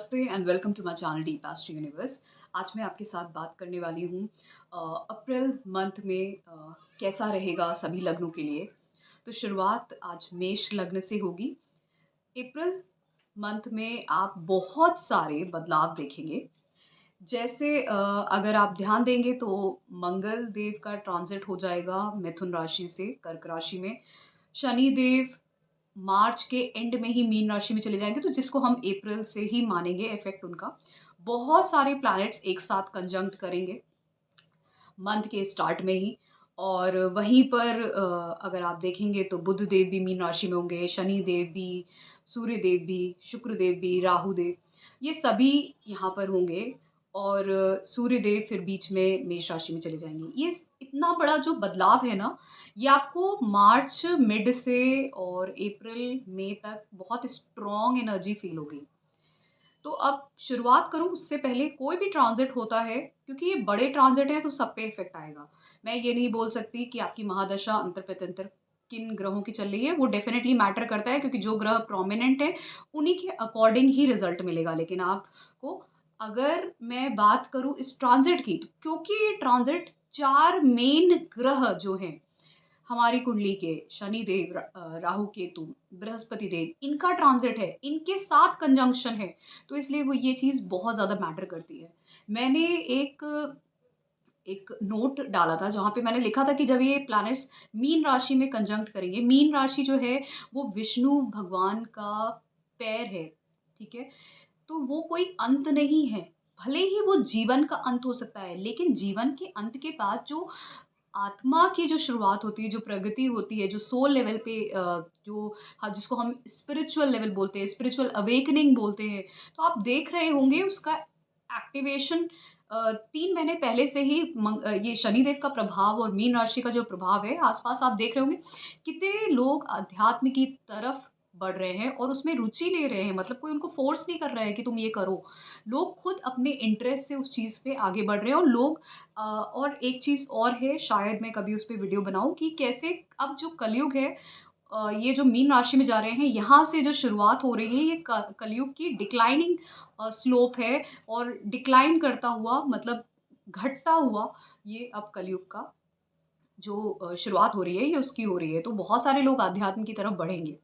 नमस्ते and welcome to my channel the past universe. आज मैं आपके साथ बात करने वाली हूँ अप्रैल मंथ में कैसा रहेगा सभी लग्नों के लिए। तो शुरुआत आज मेष लग्न से होगी। अप्रैल मंथ में आप बहुत सारे बदलाव देखेंगे। जैसे अगर आप ध्यान देंगे तो मंगल देव का ट्रांजिट हो जाएगा मिथुन राशि से कर्क राशि में। शनि देव मार्च के एंड में ही मीन राशि में चले जाएँगे, तो जिसको हम अप्रैल से ही मानेंगे इफ़ेक्ट उनका। बहुत सारे प्लैनेट्स एक साथ कंजंक्ट करेंगे मंथ के स्टार्ट में ही। और वहीं पर अगर आप देखेंगे तो बुध देव भी मीन राशि में होंगे, शनि देव भी, सूर्य देव भी, शुक्र देव भी, राहु देव, ये सभी यहाँ पर होंगे। और सूर्य देव फिर बीच में मेष राशि में चले जाएँगे। ये स इतना बड़ा जो बदलाव है ना, ये आपको मार्च मिड से और अप्रैल मई तक बहुत स्ट्रॉन्ग एनर्जी फ़ील होगी। तो अब शुरुआत करूँ उससे पहले कोई भी ट्रांज़िट होता है, क्योंकि ये बड़े ट्रांज़िट हैं तो सब पे इफ़ेक्ट आएगा। मैं ये नहीं बोल सकती कि आपकी महादशा अंतर-प्रत्यंतर किन ग्रहों की चल रही है, वो डेफ़िनेटली मैटर करता है क्योंकि जो ग्रह प्रोमिनेंट हैं, उन्हीं के अकॉर्डिंग ही रिज़ल्ट मिलेगा। लेकिन आपको अगर मैं बात करूँ इस ट्रांज़िट की, तो क्योंकि ये ट्रांज़िट 4 मेन ग्रह जो हैं हमारी कुंडली के शनिदेव, राहु केतु, बृहस्पति देव, इनका ट्रांज़िट है, इनके साथ कंजंक्शन है, तो इसलिए वो ये चीज़ बहुत ज़्यादा मैटर करती है। मैंने एक एक नोट डाला था जहाँ पे मैंने लिखा था कि जब ये प्लैनेट्स मीन राशि में कंजंक्ट करेंगे, मीन राशि जो है वो विष्णु भगवान का पैर है, ठीक है? तो वो कोई अंत नहीं है। भले ही वो जीवन का अंत हो सकता है, लेकिन जीवन के अंत के बाद जो आत्मा की जो शुरुआत होती है, जो प्रगति होती है, जो सोल लेवल पे जो जिसको हम स्पिरिचुअल लेवल बोलते हैं, स्पिरिचुअल अवेकनिंग बोलते हैं, तो आप देख रहे होंगे उसका एक्टिवेशन 3 महीने पहले से ही ये शनिदेव का प्रभाव और मीन राशि का जो प्रभाव है, आस-पास आप देख रहे होंगे, कितने लोग अध्यात्म की तरफ बढ़ रहे हैं और उसमें रुचि ले रहे हैं। मतलब कोई उनको फ़ोर्स नहीं कर रहा है कि तुम ये करो। लोग खुद अपने इंटरेस्ट से उस चीज़ पे आगे बढ़ रहे हैं और लोग और एक चीज़ और है, शायद मैं कभी उस पे वीडियो बनाऊँ कि कैसे अब जो कलयुग है, ये जो मीन राशि में जा रहे हैं, यहाँ से जो शुरुआत हो रही है, ये क कलयुग की डिक्लाइनिंग स्लोप है और डिक्लाइन करता हुआ मतलब घटता हुआ ये अब कलयुग का जो शुरुआत हो रही है, ये उसकी हो रही है। तो बहुत सारे लोग आध्यात्म की तरफ बढ़ेंगे।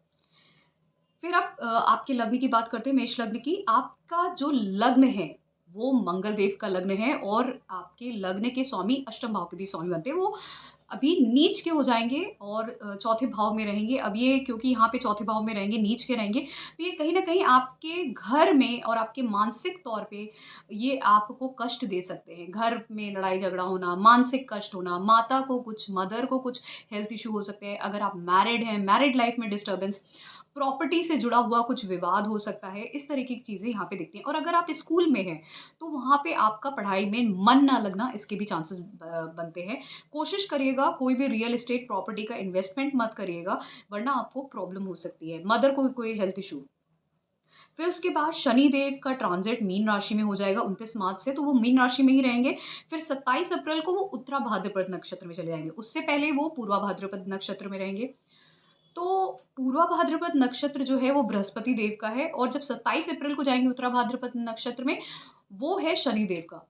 फिर आप आपके लग्न की बात करते हैं, मेष लग्न की। आपका जो लग्न है, वो मंगल देव का लग्न है और आपके लग्न के स्वामी अष्टम भाव के भी स्वामी बनते हैं। वो अभी नीच के हो जाएँगे और चौथे भाव में रहेंगे। अब ये क्योंकि यहाँ पे चौथे भाव में रहेंगे, नीच के रहेंगे, तो ये कहीं न कहीं आपके घर में और आपके मानसिक तौर पे ये आपको कष्ट दे सकते हैं। घर में लड़ाई-झगड़ा होना, मानसिक कष्ट होना, माता को कुछ, मदर को कुछ हेल्थ इश्यू हो सकते हैं। अगर आप मैरिड हैं, मैरिड लाइफ़ में डिस्टर्बेंस, प्रॉपर्टी से जुड़ा हुआ कुछ विवाद हो सकता है, इस तरीके की चीज़ें यहाँ पे दिखती हैं। और अगर आप स्कूल में हैं, तो वहाँ पे आपका पढ़ाई में मन ना लगना, इसके भी चांसेस बनते हैं। कोशिश करिएगा कोई भी रियल एस्टेट प्रॉपर्टी का इन्वेस्टमेंट मत करिएगा, वरना आपको प्रॉब्लम हो सकती है। मदर को भी कोई हेल्थ इश्यू। फिर उसके बाद शनि देव का ट्रांज़िट मीन राशि में हो जाएगा 29 मार्च से, तो वो मीन राशि में ही रहेंगे। फिर 27 अप्रैल को वो उत्तरा भाद्रपद नक्षत्र में चले जाएँगे। उससे पहले वो पूर्वा भाद्रपद नक्षत्र में रहेंगे। तो पूर्वा भाद्रपद नक्षत्र जो है वो बृहस्पति देव का है और जब 27 अप्रैल को जाएँगे उत्तरा भाद्रपद नक्षत्र में, वो है शनिदेव का।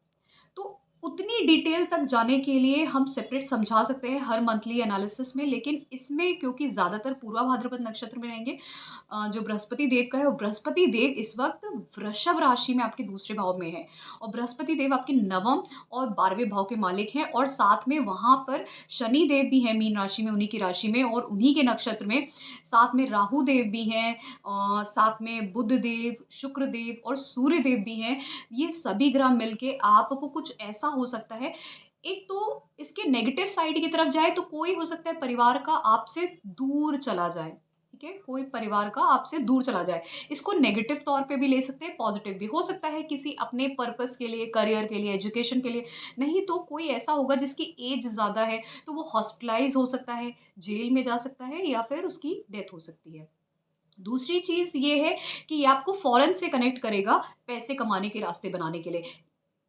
तो उतनी डिटेल तक जाने के लिए हम सेपरेट समझा सकते हैं हर मंथली एनालिसिस में, लेकिन इसमें क्योंकि ज़्यादातर पूर्वा भाद्रपद नक्षत्र में रहेंगे, जो बृहस्पति देव का है, और बृहस्पति देव इस वक़्त वृषभ राशि में आपके दूसरे भाव में है और बृहस्पति देव आपके नवम और 12वें भाव के मालिक हैं और साथ में वहाँ पर शनि देव भी हैं मीन राशि में, उन्हीं की राशि में और उन्हीं के नक्षत्र में। साथ में राहु देव भी हैं, साथ में बुध देव, शुक्र देव और सूर्य देव भी हैं। ये सभी ग्रह मिलके आपको कुछ ऐसा हो सकता है। एक तो इसके नेगेटिव साइड की तरफ जाए तो कोई हो सकता है परिवार का आपसे दूर चला जाए, ठीक है? कोई परिवार का आपसे दूर चला जाए। इसको नेगेटिव तौर पे भी ले सकते हैं, पॉज़िटिव भी। हो सकता है किसी अपने पर्पज़ के लिए, करियर के लिए, एजुकेशन के लिए, नहीं तो कोई ऐसा होगा जिसकी एज ज़्यादा है, तो वो हॉस्पिटलाइज़ हो सकता है, जेल में जा सकता है या फिर उसकी डेथ हो सकती है। दूसरी चीज़ ये है कि ये आपको फ़ॉरेन से कनेक्ट करेगा पैसे कमाने के रास्ते बनाने के लिए।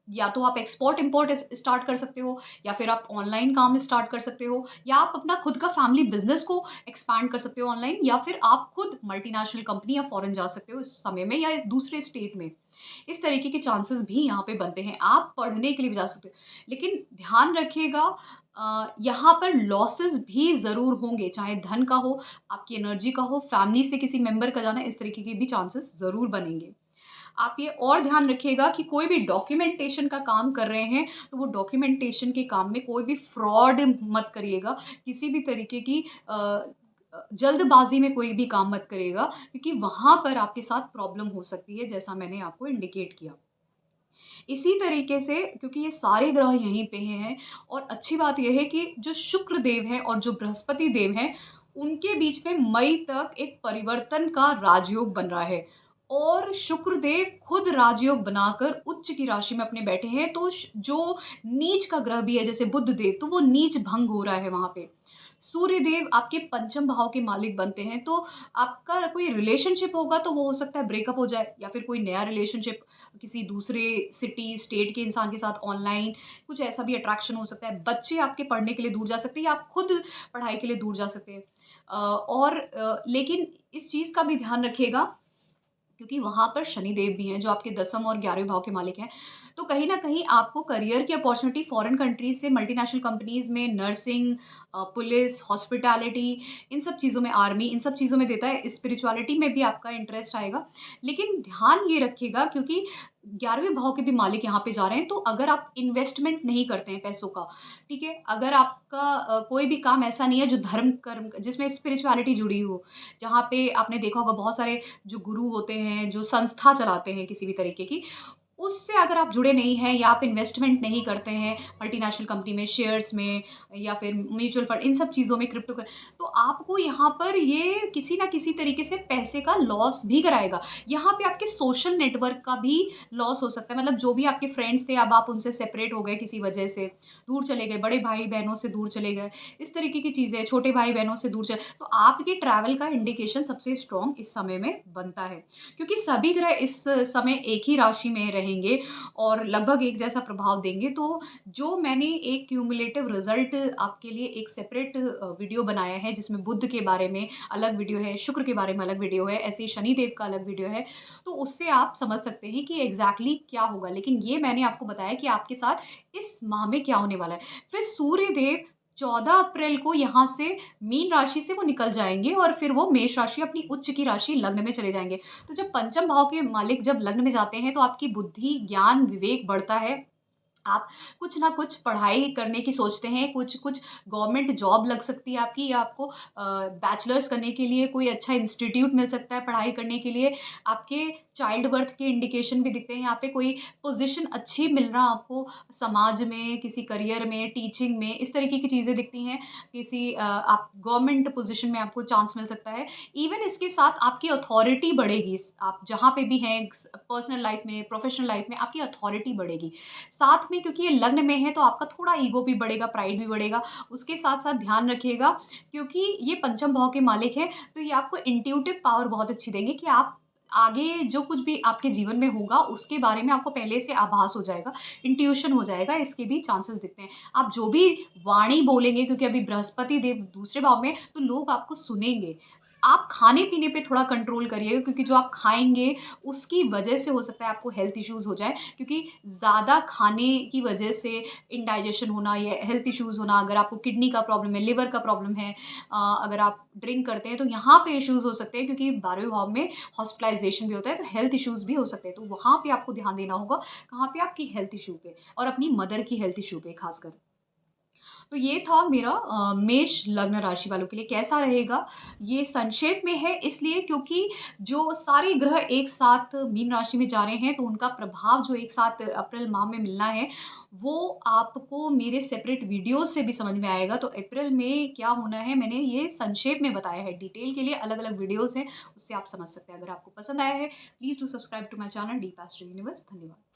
या तो आप एक्सपोर्ट इम्पोर्ट स्टार्ट कर सकते हो, या फिर आप ऑनलाइन काम स्टार्ट कर सकते हो, या आप अपना खुद का फैमिली बिजनेस को एक्सपैंड कर सकते हो ऑनलाइन, या फिर आप खुद मल्टीनेशनल कंपनी या फॉरेन जा सकते हो इस समय में या इस दूसरे स्टेट में। इस तरीके के चांसेस भी यहाँ पे बनते हैं। आप पढ़ने के लिए भी जा सकते हो, लेकिन ध्यान रखिएगा यहाँ पर लॉसेस भी ज़रूर होंगे, चाहे धन का हो, आपकी एनर्जी का हो, फैमिली से किसी मेंबर का जाना, इस तरीके के भी चांसेस ज़रूर बनेंगे। आप ये और ध्यान रखिएगा कि कोई भी डॉक्यूमेंटेशन का काम कर रहे हैं, तो वो डॉक्यूमेंटेशन के काम में कोई भी फ्रॉड मत करिएगा। किसी भी तरीके की जल्दबाज़ी में कोई भी काम मत करिएगा, क्योंकि वहाँ पर आपके साथ प्रॉब्लम हो सकती है, जैसा मैंने आपको इंडिकेट किया। इसी तरीके से क्योंकि ये सारे ग्रह यहीं पे हैं, और अच्छी बात ये है कि जो शुक्र देव हैं और जो बृहस्पति देव हैं, उनके बीच में मई तक एक परिवर्तन का राजयोग बन रहा है, और शुक्र देव खुद राजयोग बनाकर उच्च की राशि में अपने बैठे हैं। तो जो नीच का ग्रह भी है जैसे बुध देव, तो वो नीच भंग हो रहा है वहाँ पे। सूर्य देव आपके पंचम भाव के मालिक बनते हैं, तो आपका कोई रिलेशनशिप होगा तो वो हो सकता है ब्रेकअप हो जाए, या फिर कोई नया रिलेशनशिप किसी दूसरे सिटी, स्टेट के इंसान के साथ ऑनलाइन, कुछ ऐसा भी अट्रैक्शन हो सकता है। बच्चे आपके पढ़ने के लिए दूर जा सकते हैं, या आप खुद पढ़ाई के लिए दूर जा सकते हैं। लेकिन इस चीज़ का भी ध्यान रखिएगा, क्योंकि वहाँ पर शनिदेव भी हैं जो आपके 10th और 11वें भाव के मालिक हैं। तो कहीं न कहीं आपको करियर की अपॉर्च्युनिटी फ़ॉरेन कंट्रीज़ से मल्टीनेशनल कंपनीज़ में नर्सिंग, पुलिस, हॉस्पिटैलिटी, इन सब चीज़ों में, आर्मी, इन सब चीज़ों में देता है। स्पिरिचुअलिटी में भी आपका इंटरेस्ट आएगा। लेकिन ध्यान ये रखिएगा, क्योंकि 11वें भाव के भी मालिक यहाँ पे जा रहे हैं, तो अगर आप इन्वेस्टमेंट नहीं करते हैं पैसों का, ठीक है? अगर आपका कोई भी काम ऐसा नहीं है जो धर्म कर्म जिसमें स्पिरिचुअलिटी जुड़ी हो, जहाँ पे आपने देखा होगा बहुत सारे जो गुरु होते हैं, जो संस्था चलाते हैं किसी भी तरीके की, उससे अगर आप जुड़े नहीं हैं, या आप इन्वेस्टमेंट नहीं करते हैं मल्टीनेशनल कंपनी में, शेयर्स में, या फिर म्यूचुअल फंड, इन सब चीज़ों में, क्रिप्टो क तो आपको यहाँ पर ये किसी न किसी तरीके से पैसे का लॉस भी कराएगा। यहाँ पे आपके सोशल नेटवर्क का भी लॉस हो सकता है, मतलब जो भी आपके फ्रेंड्स थे, अब आप उनसे सेपरेट हो गए किसी वजह से, दूर चले गए, बड़े भाई-बहनों से दूर चले गए, इस तरीके की चीज़ें, छोटे भाई-बहनों से दूर चले, तो आपके ट्रैवल का इंडिकेशन सबसे स्ट्रॉन्ग इस समय में बनता है। क्योंकि सभी ग्रह इस समय एक ही राशि में रहेंगे और लगभग एक जैसा प्रभाव देंगे। तो जो मैंने एक क्यूमुलेटिव रिजल्ट आपके लिए एक सेपरेट वीडियो बनाया है, जिसमें बुध के बारे में अलग वीडियो है, शुक्र के बारे में अलग वीडियो है, ऐसे ही शनिदेव का अलग वीडियो है, तो उससे आप समझ सकते हैं कि एग्जैक्टली क्या होगा। लेकिन ये मैंने आपको बताया कि आपके साथ इस माह में क्या होने वाला है। फिर सूर्य देव 14 अप्रैल को यहाँ से मीन राशि से वो निकल जाएँगे, और फिर वो मेष राशि, अपनी उच्च की राशि लग्न में चले जाएँगे। तो जब पंचम भाव के मालिक जब लग्न में जाते हैं, तो आपकी बुद्धि, ज्ञान, विवेक बढ़ता है। आप कुछ ना कुछ पढ़ाई करने की सोचते हैं, कुछ गवर्नमेंट जॉब लग सकती है आपकी, या आपको बैचलर्स करने के लिए कोई अच्छा इंस्टीट्यूट मिल सकता है पढ़ाई करने के लिए। आपके चाइल्ड बर्थ के इंडिकेशन भी दिखते हैं यहाँ पे, कोई पोज़ीशन अच्छी मिल रहा आपको समाज में, किसी करियर में, टीचिंग में, इस तरीके की चीज़ें दिखती हैं। किसी आप गवर्नमेंट पोज़ीशन में आपको चांस मिल सकता है। इवन इसके साथ आपकी अथॉरिटी बढ़ेगी। आप जहाँ पे भी हैं, पर्सनल लाइफ़ में, प्रोफ़ेशनल लाइफ़ में आपकी अथॉरिटी बढ़ेगी। साथ में क्योंकि ये लग्न में है, तो आपका थोड़ा ईगो भी बढ़ेगा, प्राइड भी बढ़ेगा। उसके साथ-साथ ध्यान रखिएगा, क्योंकि ये पंचम भाव के मालिक हैं, तो ये आपको इंट्यूटिव पावर बहुत अच्छी देंगे कि आप आगे जो कुछ भी आपके जीवन में होगा, उसके बारे में आपको पहले से आभास हो जाएगा, इंट्यूशन हो जाएगा, इसके भी चांसेस दिखते हैं। आप जो भी वाणी बोलेंगे, क्योंकि अभी बृहस्पति देव दूसरे भाव में, तो लोग आपको सुनेंगे। आप खाने-पीने पे थोड़ा कंट्रोल करिएगा, क्योंकि जो आप खाएँगे, उसकी वजह से हो सकता है आपको हेल्थ इश्यूज़ हो जाएँ, क्योंकि ज़्यादा खाने की वजह से इंडाइजेशन होना या हेल्थ इश्यूज़ होना, अगर आपको किडनी का प्रॉब्लम है, लिवर का प्रॉब्लम है, अगर आप ड्रिंक करते हैं, तो यहाँ पे इश्यूज़ हो सकते हैं, क्योंकि 12वें भाव में हॉस्पिटलाइज़ेशन भी होता है, तो हेल्थ इश्यूज़ भी हो सकते हैं। तो वहाँ पे आपको ध्यान देना होगा, कहाँ पे? आपकी हेल्थ इश्यू पे, और अपनी मदर की हेल्थ इश्यू पे ख़ासकर। तो ये था मेरा मेष लग्न राशि वालों के लिए कैसा रहेगा। ये संक्षेप में है इसलिए क्योंकि जो सारे ग्रह एक साथ मीन राशि में जा रहे हैं, तो उनका प्रभाव जो एक साथ अप्रैल माह में मिलना है, वो आपको मेरे सेपरेट वीडियोज़ से भी समझ में आएगा। तो अप्रैल में क्या होना है, मैंने ये संक्षेप में बताया है। डिटेल के लिए अलग-अलग वीडियोज़ हैं, उससे आप समझ सकते हैं। अगर आपको पसंद आया है, please do subscribe to my channel Deep Astro Universe. धन्यवाद।